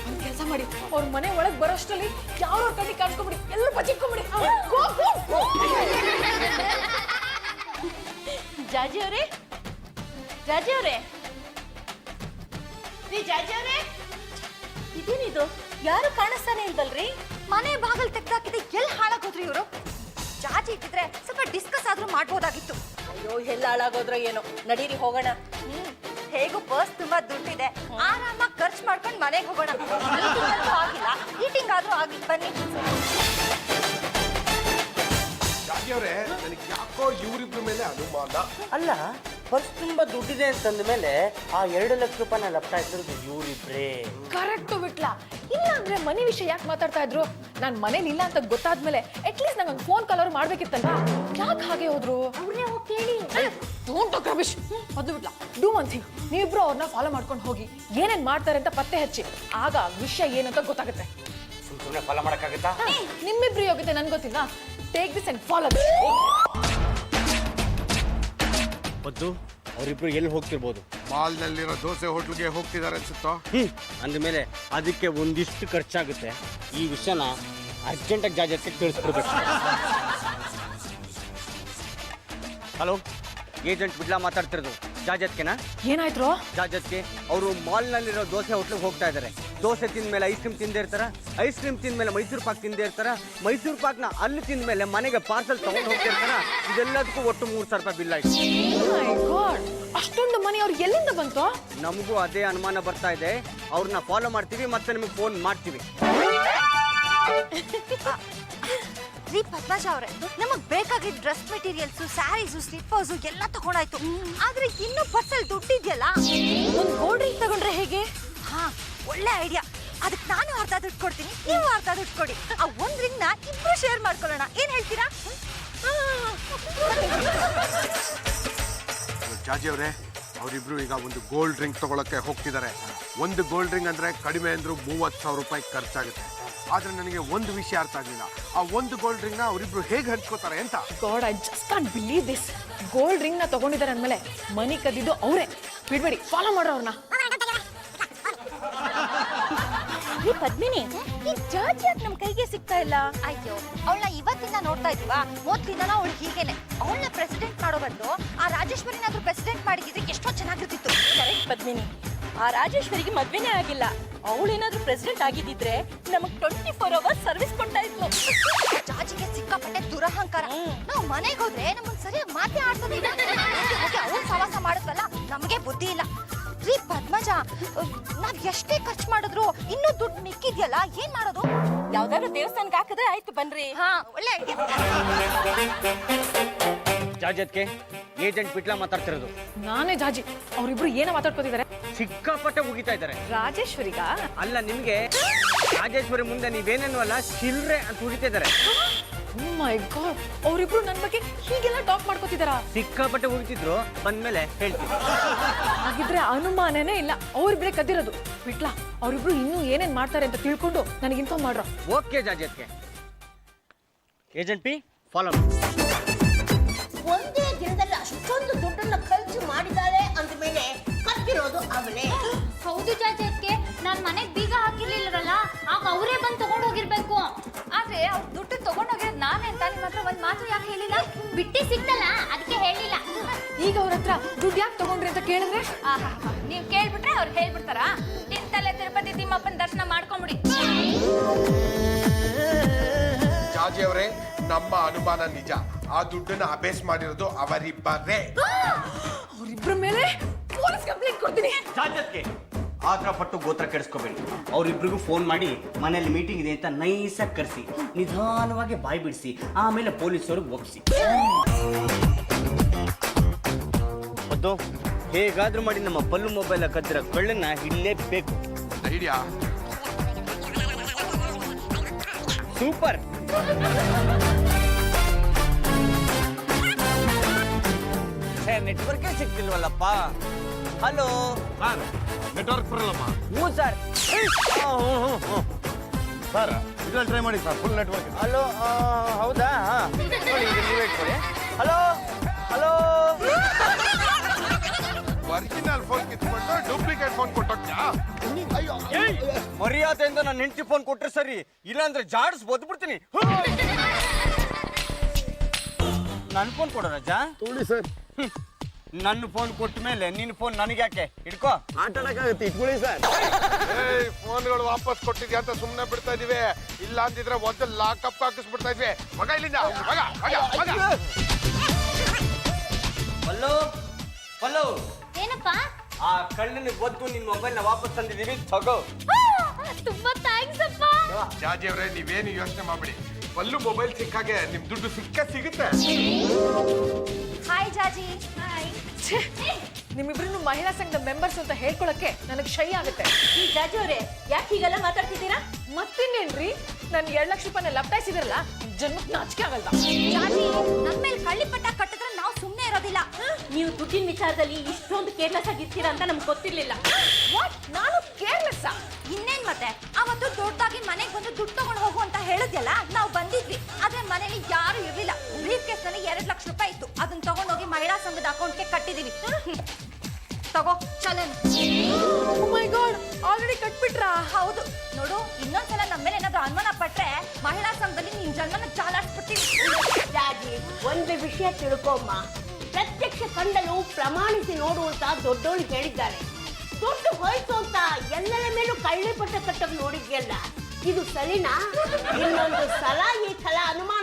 ಒಂದ್ ಕೆಲಸ ಮಾಡಿ, ಅವ್ರ ಮನೆ ಒಳಗ್ ಬರೋಷ್ಟರಲ್ಲಿ ಯಾವ್ರ ಕಣ್ಣಿಗೆ ಕಾಣಿಸ್ಕೊಂಬಿಡಿ, ಎಲ್ಲ ಬಚ್ಚಿಟ್ಕೊಂಬಿಡಿ. ಜಾಜಿ ಅವರೇ, ಜಾಜಿ ಅವರೇ, ಇದೇನಿದು ಯಾರು ಕಾಣಿಸ್ತಾನೆ ಇಲ್ವಲ್ರಿ? ಮನೆ ಬಾಗಲ್ ತೆಗ್ದಾಕಿದೆ, ಎಲ್ಲಿ ಹಾಳಾಗೋದ್ರಿ ಇವರು? ಜಾಜಿ ಇಟ್ಟಿದ್ರೆ ಸ್ವಲ್ಪ ಡಿಸ್ಕಸ್ ಆದ್ರೂ ಮಾಡ್ಬೋದಾಗಿತ್ತು. ಅಯ್ಯೋ ಎಲ್ಲ ಹಾಳಾಗೋದ್ರ ಏನೋ, ನಡೀರಿ ಹೋಗೋಣ. ಹೇಗೂ ಪರ್ಸ್ ತುಂಬಾ ದುಡ್ಡಿದೆ, ಆರಾಮಾಗಿ ಖರ್ಚು ಮಾಡ್ಕೊಂಡು ಮನೆಗೆ ಹೋಗೋಣ. ಮೀಟಿಂಗ್ ಅಂತೂ ಆಗಿಲ್ಲ, ಈಟಿಂಗ್ ಆದ್ರೂ ಆಗ್ಲಿ, ಬನ್ನಿ. ಜಾಗಿಯವ್ರೆ, ನನಗೆ ಯಾಕೋ ಇವರಿಬ್ರ ಮೇಲೆ ಅನುಮಾನ. ಅಲ್ಲ, ಪರ್ಸ್ ತುಂಬಾ ದುಡ್ಡಿದೆ ಅಂತಂದ ಮೇಲೆ ಆ 2 ಲಕ್ಷ ರೂಪಾಯಿನ ಲಪ್ಟ ಇದ್ರದ್ದು ಇವರಿಬ್ರೇ. ಕರೆಕ್ಟು ಬಿಟ್ಲ. ಇಲ್ಲ ಅಂದ್ರೆ ಮನೆ ವಿಷಯ ಯಾಕೆ ಮಾತಾಡ್ತಾ ಇದ್ರು? ನಾನ್ ಮನೇಲಿ ಇಲ್ಲ ಅಂತ ಗೊತ್ತಾದ್ಮೇಲೆ ಅಟ್ಲೀಸ್ಟ್ ನಂಗೆ ಫೋನ್ ಕಾಲ್ ಅವ್ರು ಮಾಡ್ಬೇಕಿತ್ತಲ್ವಾ? ಯಾಕೆ ಹಾಗೆ ಹೋದ್ರು? ಅವ್ರನ್ನೇ ಹೋಗಿ ಕೇಳಿ. Don't talk rubbish. ಅದು ಬಿಟ್ಲ. ಡೂ ಒನ್ ಥಿಂಗ್, ನೀವಿಬ್ರು ಅವ್ರನ್ನ ಫಾಲೋ ಮಾಡ್ಕೊಂಡು ಹೋಗಿ ಏನೇನ್ ಮಾಡ್ತಾರೆ ಅಂತ ಪತ್ತೆ ಹಚ್ಚಿ, ಆಗ ವಿಷಯ ಏನಂತ ಗೊತ್ತಾಗುತ್ತೆ. ಸುಮ್ಮನೆ ಫಾಲೋ ಮಾಡಕ್ಕಾಗತ್ತಾ? ನಿಮ್ಮಿಬ್ರು ಯೋಗ್ಯತೆ ನನ್ಗೆ ಗೊತ್ತಿಲ್ಲ. Take this and follow this. ಬದ್ದು ಅವರಿಬ್ರು ಎಲ್ಲಿ ಹೋಗ್ತಿರ್ಬೋದು? ಮಾಲ್ನಲ್ಲಿರೋ ದೋಸೆ ಹೋಟ್ಲಿಗೆ ಹೋಗ್ತಿದ್ದಾರೆ ಅನ್ಸುತ್ತೋ. ಅಂದಮೇಲೆ ಅದಕ್ಕೆ ಒಂದಿಷ್ಟು ಖರ್ಚಾಗುತ್ತೆ. ಈ ವಿಷಯನ ಅರ್ಜೆಂಟಾಗಿ ಜಾಜತ್ಗೆ ತಿಳಿಸ್ಕೊಡ್ಬೇಕು. ಹಲೋ, ಏಜೆಂಟ್ ಬಿಡ್ಲಾ ಮಾತಾಡ್ತಿರೋದು. ಜಾಜತ್ಗೆನಾ? ಏನಾಯ್ತು? ಜಾಜತ್ಗೆ ಅವರು ಮಾಲ್ನಲ್ಲಿರೋ ದೋಸೆ ಹೋಟ್ಲಿಗೆ ಹೋಗ್ತಾ ಇದ್ದಾರೆ. ದೋಸೆ ತಿಂದ್ಮೇಲೆ ಐಸ್ ಕ್ರೀಮ್ ತಿಂದೇ ಇರ್ತಾರ, ಐಸ್ ಕ್ರೀಮ್ ತಿಂದ್ಮೇಲೆ ಮೈಸೂರು ಪಾಕ್ ತಿಂದೇ ಇರ್ತಾರ, ಮೈಸೂರು ಪಾಕ್ನ ಅಲ್ಲಿ ತಿಂದ್ಮೇಲೆ ಮನೆಗೆ ಪಾರ್ಸಲ್ ತಗೊಂಡು ಹೋಗ್ತಿರ್ತಾರ. ಇದೆಲ್ಲದಕ್ಕೂ ಒಟ್ಟು 3,000 ರೂಪಾಯಿ ಬಿಲ್ ಆಯ್ತು. ಮೈ ಗಾಡ್, ಅಷ್ಟೊಂದು ಮನಿ ಅವ್ರಿಗೆ ಎಲ್ಲಿಂದ ಬಂತು? ನಮಗೂ ಅದೇ ಅನುಮಾನ ಬರ್ತಾ ಇದೆ. ಅವ್ರನ್ನ ಫಾಲೋ ಮಾಡ್ತೀವಿ, ಮತ್ತೆ ನಿಮಗೆ ಫೋನ್ ಮಾಡ್ತೀವಿ. ರೀ ಪದ್ಮಜ ಅವ್ರೆ, ನಮಗ್ ಬೇಕಾಗಿದ್ದ ಡ್ರೆಸ್ ಮೆಟೀರಿಯಲ್ಸು, ಸ್ಯಾರೀಸು, ಸ್ಲಿಪ್ಪರ್ಸು ಎಲ್ಲ ತಗೊಂಡಾಯ್ತು. ಆದ್ರೆ ಇನ್ನೂ ಪರ್ಸಲ್ ದುಡ್ಡಿದ್ಯಲ್ಲ, ಒಂದು ಗೋಲ್ಡ್ ರಿಂಗ್ ತಗೊಂಡ್ರೆ ಹೇಗೆ? ಹಾ, ಒಳ್ಳೆ ಐಡಿಯಾ. ಅದಕ್ಕೆ ನಾನು ಅರ್ಧ ದುಡ್ಡು ಕೊಡ್ತೀನಿ, ನೀವು ಅರ್ಧ ದುಡ್ಡು ಕೊಡಿ. ಆ ಒಂದ್ ರಿಂಗ್ ನ ಇಬ್ರು ಶೇರ್ ಮಾಡ್ಕೊಳ್ಳೋಣ. ಏನ್ ಹೇಳ್ತೀರಾ? ಜಾಜಿಯವ್ರೆ, ಅವರಿಬ್ರು ಈಗ ಒಂದು ಗೋಲ್ಡ್ ರಿಂಗ್ ತಗೊಳಕ್ಕೆ ಹೋಗ್ತಿದ್ದಾರೆ. ಒಂದು ಗೋಲ್ಡ್ ರಿಂಗ್ ಅಂದ್ರೆ ಕಡಿಮೆ ಅಂದ್ರೂ 30,000 ರೂಪಾಯಿ ಖರ್ಚಾಗುತ್ತೆ. ಆದ್ರೆ ನನಗೆ ಒಂದು ವಿಷಯ ಅರ್ಥ ಆಗಲಿಲ್ಲ. ಆ ಒಂದು ಗೋಲ್ಡ್ ರಿಂಗ್ ನ ಅವರಿಬ್ರು ಹೇಗೆ ಹಂಚ್ಕೋತಾರೆ ಅಂತ. God, I just can't believe this. Gold ring ನ ತಗೊಂಡಿದ್ದಾರೆ ಅಂದ್ಮೇಲೆ ಮನಿ ಕದ್ದಿದ್ದು ಅವರೇ. ಬಿಡ್ಬೇಡಿ, ಫಾಲೋ ಮಾಡ್ರ ಅವ್ರನ್ನ. ಈ ಪದ್ಮಿನಿ, ಈ ಜಾಜಿ ಯಾಕೆ ನಮ್ ಕೈಗೆ ಸಿಗ್ತಾ ಇಲ್ಲ? ಅಯ್ಯೋ, ಅವಳನ್ನ ಇವತ್ತಿಂದ ನೋಡ್ತಾ ಇದೀವಾ? ಮೊದ್ಲಿಂದ ಅವಳು ಹೀಗೇನೆ. ಅವಳನ್ನ ಪ್ರೆಸಿಡೆಂಟ್ ಮಾಡೋ ಬದಲು ಆ ರಾಜೇಶ್ವರಿನಾದ್ರೂ ಪ್ರೆಸಿಡೆಂಟ್ ಮಾಡಿದ್ರೆ ಎಷ್ಟೋ ಚೆನ್ನಾಗಿರ್ತಿತ್ತು. ಕರೆಕ್ಟ್ ಪದ್ಮಿನಿ, ಆ ರಾಜೇಶ್ವರಿಗೆ ಮದ್ವೆನೇ ಆಗಿಲ್ಲ. ಅವಳೇನಾದ್ರೂ ಪ್ರೆಸಿಡೆಂಟ್ ಆಗಿದ್ದಿದ್ರೆ ನಮಗ್ 24 ಅವರ್ಸ್ ಸರ್ವಿಸ್ ಕೊಡ್ತಾ ಇದ್ಲು. ಜಾಜಿಗೆ ಸಿಕ್ಕಾಪಟ್ಟೆ ದುರಹಂಕಾರ. ನಾವು ಮನೆಗೆ ಹೋದ್ರೆ ನಮ್ಮನ್ನ ಸರಿಯಾಗಿ ಮಾತೇ ಆಡ್ಸೋದಿಲ್ಲ. ಅವ್ರು ಸವಾಸ ಮಾಡಿದ್ವಲ್ಲ, ನಮಗೆ ಬುದ್ಧಿ ಇಲ್ಲ. ರೀ ಪದ್ಮಜ, ನಾವ್ ಎಷ್ಟೇ ಖರ್ಚು ಮಾಡಿದ್ರು ಇನ್ನೂ ದುಡ್ಡು ಮಿಕ್ಕಿದ್ಯಲ್ಲ, ಏನ್ ಮಾಡೋದು? ಯಾವ್ದಾದ್ರು ದೇವಸ್ಥಾನಕ್ಕೆ ಹಾಕಿದ್ರೆ ಆಯ್ತು, ಬನ್ರಿ. ಹಾ, ಒಳ್ಳೆ ಐಡಿಯಾ. ಜಾಜತ್ಗೆ ಏಜೆಂಟ್ ಬಿಟ್ಲಾ ಮಾತಾಡ್ತಿರೋದು. ನಾನೇ ಜಾಜಿ. ಅವ್ರಿಬ್ರು ಏನೋ ಮಾತಾಡ್ಕೋತಿದ್ದಾರೆ. ಸಿಕ್ಕಾಪಟ್ಟೆ ಮುಗಿತಾ ಇದ್ದಾರೆ. ರಾಜೇಶ್ವರಿಗ? ಅಲ್ಲ, ನಿಮ್ಗೆ ರಾಜೇಶ್ವರಿ ಮುಂದೆ ನೀವೇನೇನು ಅಲ್ಲ ಚಿಲ್ರೆ ಅಂತ ಹುಡಿತಾ ಇದ್ದಾರೆ. ಓ ಮೈ ಗಾಡ್, ಅವರಿಬ್ರು ನನ್ನ ಬಗ್ಗೆ ಹೀಗೆಲ್ಲ ಟಾಕ್ ಮಾಡ್ಕೋತಿದಾರ? ಸಿಕ್ಕಾಪಟ್ಟೆ ಹುಡುಕ್ತಿದ್ರು, ಬಂದ್ಮೇಲೆ ಹೇಳ್ತೀನಿ. ಹಾಗಿದ್ರೆ ಅನುಮಾನನೇ ಇಲ್ಲ, ಅವ್ರಿಬ್ರೇ ಕದ್ದಿರೋದು. ಬಿಟ್ಲಾ, ಅವರಿಬ್ರು ಇನ್ನೂ ಏನೇನ್ ಮಾಡ್ತಾರೆ ಅಂತ ತಿಳ್ಕೊಂಡು ನನಗೆ ಇನ್ಫಾರ್ಮ್ ಮಾಡ್ರ. ಓಕೆ ಜಾಜತ್ಗೆ. Agent P, follow. ಒಂದೇ ದಿನದಲ್ಲಿ ಅಷ್ಟೊಂದು ದುಡ್ಡನ್ನ ಖರ್ಚು ಮಾಡಿದ್ದಾರೆ ಅಂದ ಮೇಲೆ ಕತ್ತಿರೋದು ಅವನೇ. ಹೌದು ಜಾಜಿ, ಅದಕ್ಕೆ ನಾನ್ ಮನೆಗ್ ಬೀಗ ಹಾಕಿರ್ಲಿಲ್ಲರಲ್ಲ, ಆಗ ಅವರೇ ಬಂದು ತಗೊಂಡ್ ಹೋಗಿರ್ಬೇಕು. ಆದ್ರೆ ಅವ್ರು ದುಡ್ಡು ತಗೊಂಡೋಗಿರೋದು ನಾನೇ ಅಂತ ನಿಮ್ಮ ಹತ್ರ ಒಂದ್ ಮಾತು ಯಾಕೆ ಹೇಳಿಲ್ಲ? ಬಿಟ್ಟಿ ಸಿಕ್ತಲ್ಲ, ಅದಕ್ಕೆ ಹೇಳಿಲ್ಲ. ಈಗ ಅವ್ರ ಹತ್ರ ದುಡ್ಡು ಯಾಕೆ ತಗೊಂಡ್ರಿ ಅಂತ ಕೇಳಿದ್ರೆ ನೀವ್ ಕೇಳ್ಬಿಟ್ರೆ ಅವ್ರು ಹೇಳ್ಬಿಡ್ತಾರಾ? ಇಂತಲ್ಲೇ ತಿರುಪತಿ ತಿಮ್ಮಪ್ಪನ ದರ್ಶನ ಮಾಡ್ಕೊಂಬಿಡಿ. ಜಾಜಿಯವರೇ, ನಮ್ಮ ಅನುಮಾನ ನಿಜ. ಆ ದುಡ್ಡನ್ನ ಅಬೇಸ್ ಮಾಡಿರೋದು ಅವರಿಬ್ಬರೇ. ಅವ್ರಿಬ್ರ ಮೇಲೆ ಪೊಲೀಸ್ ಕಂಪ್ಲೇಂಟ್ ಕೊಡ್ತೀನಿ. ಜಾಜತ್ಗೆ ಆತರ ಪಟ್ಟು ಗೋತ್ರ ಕೆಡಿಸ್ಕೋಬೇಡಿ. ಅವ್ರಿಬ್ರಿಗೂ ಫೋನ್ ಮಾಡಿ ಮನೇಲಿ ಮೀಟಿಂಗ್ ಇದೆ ಅಂತ ನೈಸಾಗಿ ಕರೆಸಿ, ನಿಧಾನವಾಗಿ ಬಾಯಿ ಬಿಡಿಸಿ, ಆಮೇಲೆ ಪೊಲೀಸವ್ರಿಗೆ ಒಪ್ಪಿಸಿ. ಮತ್ತು ಹೇಗಾದ್ರೂ ಮಾಡಿ ನಮ್ಮ ಪಲ್ಲು ಮೊಬೈಲ್ ಕದ್ದಿರೋ ಕಳ್ಳನ್ನ ಹಿಡಲೇಬೇಕು. Idea super. ನೆಟ್ವರ್ಕೇ ಸಿಗ್ತಿಲ್ವಲ್ಲಪ್ಪ. ಹಲೋ ಸರ್, ನೆಟ್ವರ್ಕ್ ಬರಲ್ಲಮ್ಮ. ಹ್ಞೂ ಸರ್. ಸರ್, ಇದ್ರಲ್ಲಿ ಟ್ರೈ ಮಾಡಿ ಸರ್, ಫುಲ್ ನೆಟ್ವರ್ಕ್. ಹಲೋ, ಹೌದಾ? ನೀವೇ ಇಟ್ಕೊಳ್ಳಿ. Hello hello. ಒರಿಜಿನಲ್ ಫೋನ್ ಕಿತ್ಕೊಂಡು ಡೂಪ್ಲಿಕೇಟ್ ಫೋನ್ ಕೊಟ್ಟೋಗ್ಯಾ? ಮರ್ಯಾದೆಯಿಂದ ನನ್ನ ಹೆಂಡತಿ ಫೋನ್ ಕೊಟ್ರೆ ಸರಿ, ಇಲ್ಲಾಂದ್ರೆ ಜಾಡ್ಸ್ ಬದ್ಬಿಡ್ತೀನಿ. ನನ್ನ ಫೋನ್ ಕೊಡೋ ರಜಾ. ತೋಳಿ ಸರ್. ನನ್ನ ಫೋನ್ ಕೊಟ್ಟ ಮೇಲೆ ನಿನ್ನ ಫೋನ್ ನನಗೆ ಯಾಕೆ ಇಟ್ಕೋ. ಆಟ ಆಡಕ್ಕಾಗುತ್ತೆ, ಇಟ್ಕೊಳ್ಳಿ ಸರ್. ಫೋನ್ಗಳು ವಾಪಸ್ ಕೊಟ್ಟಿದ್ಯಾ ಅಂತ ಸುಮ್ಮನೆ ಬಿಡ್ತಾ ಇದೀವಿ, ಇಲ್ಲ ಅಂತಿದ್ರೆ ಒಂದು ಲಾಕಪ್ ಹಾಕಿಸ್ಬಿಡ್ತಾ ಇದ್ವಿ. ಮಗ ಇಲ್ಲಿಂದ ಮಗ ಮಗ ಮಗ. ಪಲ್ಲು ಪಲ್ಲು, ಏನಪ್ಪ? ಆ ಕಳ್ಳನ ಗೊತ್ತು ನಿನ್ನ ಮೊಬೈಲ್ನ ವಾಪಸ್ ತಂದಿದ್ದೀವಿ, ತಗೋ. ತುಂಬಾ ಥ್ಯಾಂಕ್ಸ್ ಅಪ್ಪ. ಜಾಜಿ ಅವರೇ, ನೀವೇನು ಯೋಚನೆ ಮಾಡ್ಬಿಡಿ, ಪಲ್ಲು ಮೊಬೈಲ್ ಸಿಕ್ಕಾಗೆ ನಿಮ್ ದುಡ್ಡು ಸಿಗುತ್ತೆ. ಹಾಯ್ ಜಾಜಿ. ಹಾಯ್. ನಿಮ್ಮಿಬ್ರು ಮಹಿಳಾ ಸಂಘದ ಮೆಂಬರ್ಸ್ ಅಂತ ಹೇಳ್ಕೊಳಕ್ಕೆ ನನಗೆ ಶೈ ಆಗುತ್ತೆ. ಈ ಜಾಜಿ ಅವರೇ, ಯಾಕೆ ಹೀಗೆಲ್ಲ ಮಾತಾಡ್ತಿದ್ದೀರಾ? ಮತ್ತಿನ್ನೇನ್ರಿ, ನನ್ 2 ಲಕ್ಷ ರೂಪಾಯಿನ ಲಪ್ಟಾಯಿಸಿದ್ರಲ್ಲ, ಜನ್ಮಕ್ಕೆ ನಾಚಿಕೆ ಆಗಲ್ವಾ? ಜಾಜಿ, ನನ್ ಮೇಲೆ ಕಳ್ಳಿಪಟ್ಟ ಕಟ್ಟಿದ್ರೆ ನಾವು ಸುಮ್ಮನೆ ಇರೋದಿಲ್ಲ. ನೀವು ದುಡ್ಡಿನ ವಿಚಾರದಲ್ಲಿ ಇಷ್ಟೊಂದು ಕೇರ್ಲೆಸ್ ಆಗಿರ್ತೀರಾ ಅಂತ ನಮ್ಗೆ ಗೊತ್ತಿರ್ಲಿಲ್ಲ. ವಾಟ್, ನಾನು ಕೇರ್ಲೆಸ್? ಇನ್ನೇನ್ ಮತ್ತೆ, ಅವತ್ತು ದೊಡ್ಡದಾಗಿ ಮನೆಗೆ ಬಂದು ದುಡ್ಡು ತಗೊಂಡು ಹೋಗು ಅಂತ ಹೇಳಿದ್ಯಲ್ಲ, ನಾವು ಬಂದಿದ್ವಿ. ಆದ್ರೆ ಮನೇಲಿ ಯಾರು ಇರ್ಲಿಲ್ಲ. ಬ್ರೀಫ್ ಕೇಸ್ ನಲ್ಲಿ 2 ಲಕ್ಷ ರೂಪಾಯಿ ಇತ್ತು, ಅದನ್ನ ತಗೊಂಡೋಗಿ ಮಹಿಳಾ ಸಂಘದ ಅಕೌಂಟ್ಗೆ ಕಟ್ಟಿದೀವಿ. ತಗೋ ಚಲನ್. ಓ ಮೈ ಗಾಡ್, ಆಲ್ರೆಡಿ ಕಟ್ಬಿಟ್ರಾ? ಹೌದು. ನೋಡು, ಇನ್ನೊಂದ್ಸಲ ನಮ್ಮ ಮೇಲೆ ಏನಾದ್ರು ಅನುಮಾನ ಪಟ್ರೆ ಮಹಿಳಾ ಸಂಘದಲ್ಲಿ ನಿನ್ ಜನ್ಮನ ಜಾಲಾಡ್ಸ್ಬಿಡ್ತೀವಿ. ಜಾಜಿ, ಒಂದು ವಿಷಯ ತಿಳ್ಕೊಮ್ಮ. ಪ್ರತ್ಯಕ್ಷ ಕಂಡಲು ಪ್ರಮಾಣಿಸಿ ನೋಡುವಂತ ದೊಡ್ಡೋಳು ಹೇಳಿದ್ದಾರೆ. ದುಡ್ಡು ಹೋಯ್ತು ಅಂತ ಎಲ್ಲರ ಮೇಲೂ ಕಳ್ಳಿ ಪಟ್ಟ ಕಟ್ಟೋದು ನೋಡಿದ್ಯಲ್ಲ, ಇದು ಸರಿನಾ? ಇನ್ನೊಂದು ಸಲ ಈ ಸಲ ಅನುಮಾನ